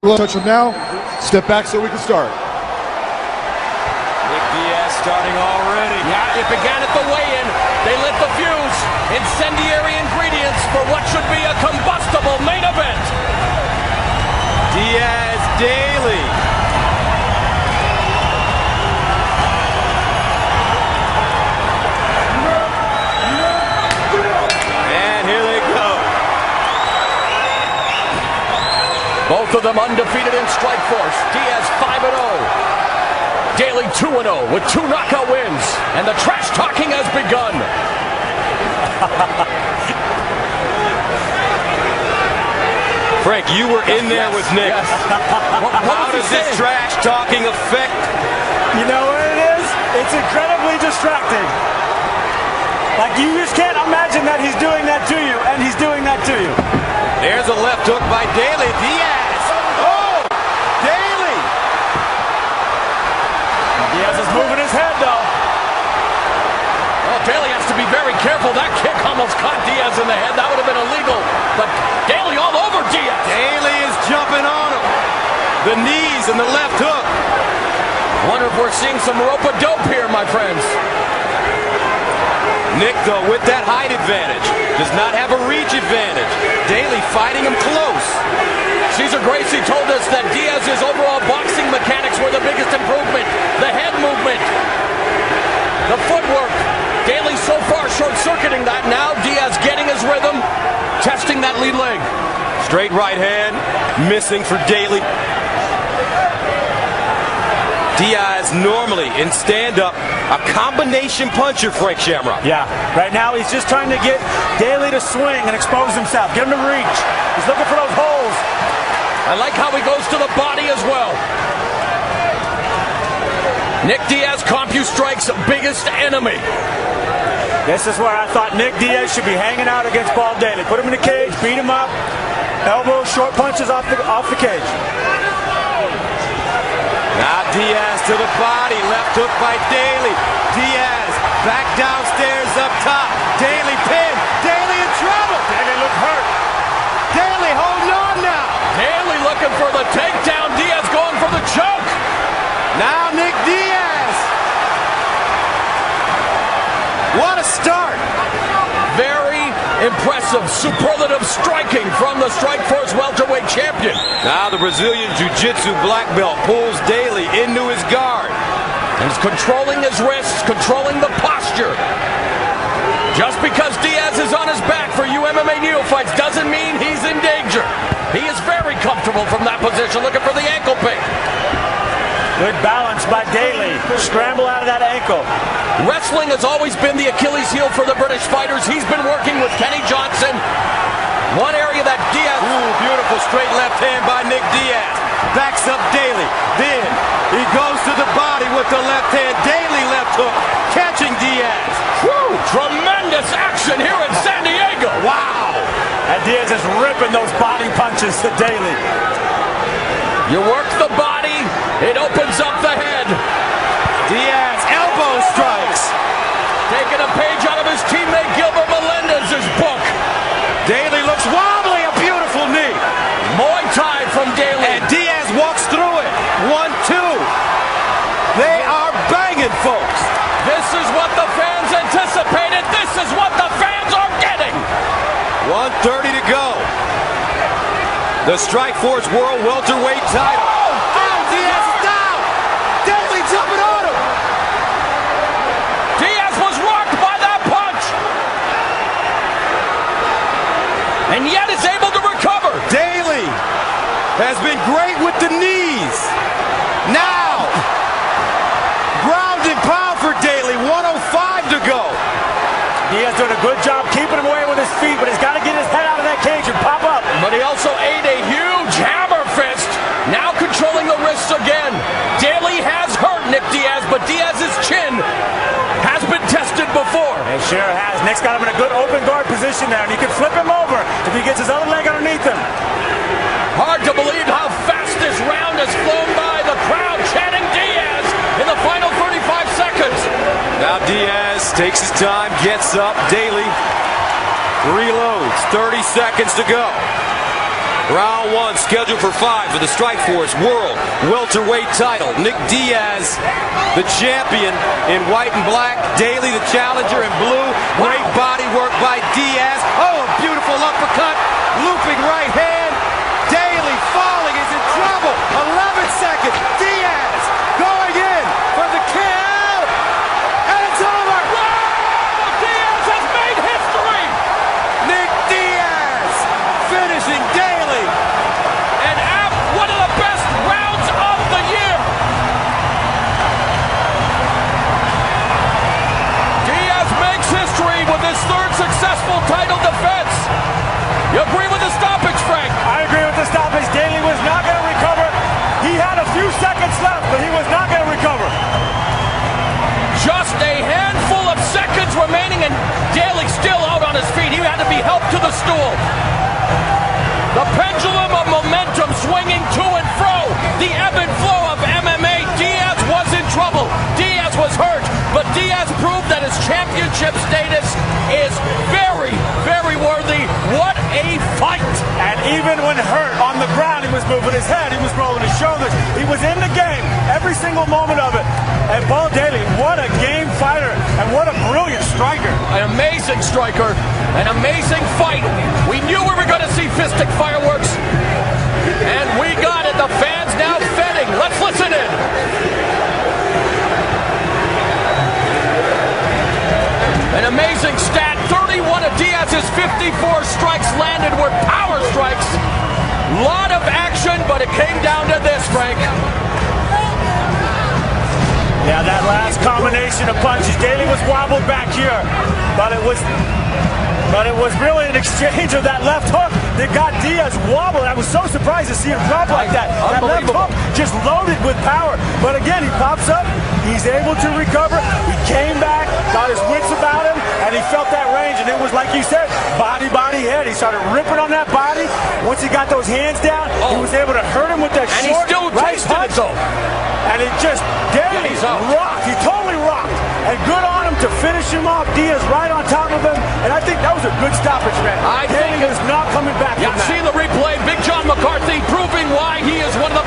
Touch him now. Step back so we can start. Nick Diaz starting already. Yeah, it began at the weigh-in. They lit the fuse. Incendiary ingredients for what should be a combustible main event. Diaz, Daley. And here they go. Both of them undefeated in Strikeforce. Diaz 5-0. Daley 2-0 with 2 knockout wins. And the trash talking has begun. Frank, you were in there with Nick. Yes. How does this trash talking affect? You know what it is? It's incredibly distracting. Like, you just can't imagine that he's doing that to you, and he's doing that to you. There's a left hook by Daley. Diaz. Oh! Daley! Diaz is moving his head, though. Well, Daley has to be very careful. That kick almost caught Diaz in the head. That would have been illegal. But Daley all over Diaz. Daley is jumping on him. The knees and the left hook. Wonder if we're seeing some rope-a-dope here, my friends. Nick, though, with that height advantage, does not have a reach advantage. Daley fighting him close. Cesar Gracie told us that Diaz's overall boxing mechanics were the biggest improvement. The head movement, the footwork. Daley so far short-circuiting that. Now Diaz getting his rhythm, testing that lead leg. Straight right hand, missing for Daley. Diaz normally in stand-up a combination puncher, Frank Shamrock. Yeah, right now he's just trying to get Daley to swing and expose himself, get him to reach. He's looking for those holes. I like how he goes to the body as well. Nick Diaz, CompuStrike's biggest enemy. This is where I thought Nick Diaz should be hanging out against Paul Daley. Put him in the cage, beat him up, elbows, short punches off the cage. Now Diaz to the body, left hook by Daley. Diaz back downstairs up top. Daley pinned. Daley in trouble. Daley looked hurt. Daley holding on now. Daley looking for the takedown. Diaz going for the choke. Now Nick Diaz. What a start. Very impressive, superlative striking from the Strikeforce welterweight champion. Now the Brazilian Jiu-Jitsu black belt pulls Daley into his guard. And is controlling his wrists, controlling the posture. Just because Diaz is on his back for MMA neophytes doesn't mean he's in danger. He is very comfortable from that position, looking for the ankle pick. Good balance by Daley. Scramble out of that ankle. Wrestling has always been the Achilles heel for the British fighters. He's been working with Kenny Johnson. One area that Diaz... Ooh, beautiful straight left hand by Nick Diaz. Backs up Daley. Then he goes to the body with the left hand. Daley left hook. Catching Diaz. Whew, tremendous action here in San Diego. Wow. And Diaz is ripping those body punches to Daley. You work the body, it opens up the head. Diaz, elbow strikes. Taking a page out of his teammate Gilbert Melendez's book. Daley looks wobbly, a beautiful knee. Muay Thai from Daley. And Diaz walks through it. 1-2. They are banging, folks. This is what the fans anticipated. This is what the fans are getting. 1:30 to go. The Strikeforce World Welterweight title. Oh, Diaz is down. Daley jumping on him. Diaz was rocked by that punch. And yet is able to recover. Daley has been great with the knees. Now, ground and pound for Daley. 1:05 to go. Diaz doing a good job keeping him away with his feet, but he's got to get his head out of that cage and pop up. But he also ate a huge hammer fist. Now controlling the wrists again. Daley has hurt Nick Diaz, but Diaz's chin has been tested before. It sure has. Nick's got him in a good open guard position there, and he can flip him over if he gets his other leg underneath him. Hard to believe how fast this round has flown by. The crowd chanting Diaz in the final 35 seconds. Now Diaz takes his time, gets up. Daley reloads. 30 seconds to go. Round one scheduled for 5 for the Strikeforce World Welterweight title. Nick Diaz, the champion in white and black. Daley, the challenger in blue. Great body work by Diaz. Oh, a beautiful uppercut. Looping right hand. Daley falling. Is in trouble. 11 seconds. Diaz going in for the kill. And it's over. Wow! Diaz has made history! Nick Diaz finishing Daley. And one of the best rounds of the year. Diaz makes history with his third successful title defense. You agree with the stoppage, Frank? I agree with the stoppage. Daley was not going to recover. He had a few seconds left, but he was not going to recover. Just a handful of seconds remaining, and Daley still out on his feet. He had to be helped to the stool. The pendulum of momentum swinging to and fro. The ebb and flow of MMA. Diaz was in trouble. Diaz was hurt, but Diaz proved that his championship status is very, very worthy. What a fight! And even when hurt on the ground, he was moving his head, he was rolling his shoulders. He was in the game every single moment of it. And Bo Daley, what a game fighter, and what a brilliant striker. An amazing striker, an amazing fight. We knew we were going to see fistic fireworks, and we got it. The fans now fetting. Let's listen in. An amazing stat. 31 of Diaz's 54 strikes landed were power strikes. Lot of action, but it came down to this, Frank. Yeah, that last combination of punches. Daley was wobbled back here, but it was really an exchange of that left hook that got Diaz wobbled. I was so surprised to see him drop like that. That left hook just loaded with power. But again, he pops up. He's able to recover. He came back, got his wits about him, and he felt that range. And it was like you said, body, head. He started ripping on that body. Once he got those hands down, he was able to hurt him with that And short he still right tasted punch. it, though. And it just, Daley rocked. He totally rocked. And good on him to finish him off. Diaz right on top of him. And I think that was a good stoppage, man. I think Daley was not coming back from that. See the replay. Big John McCarthy proving why he is one of the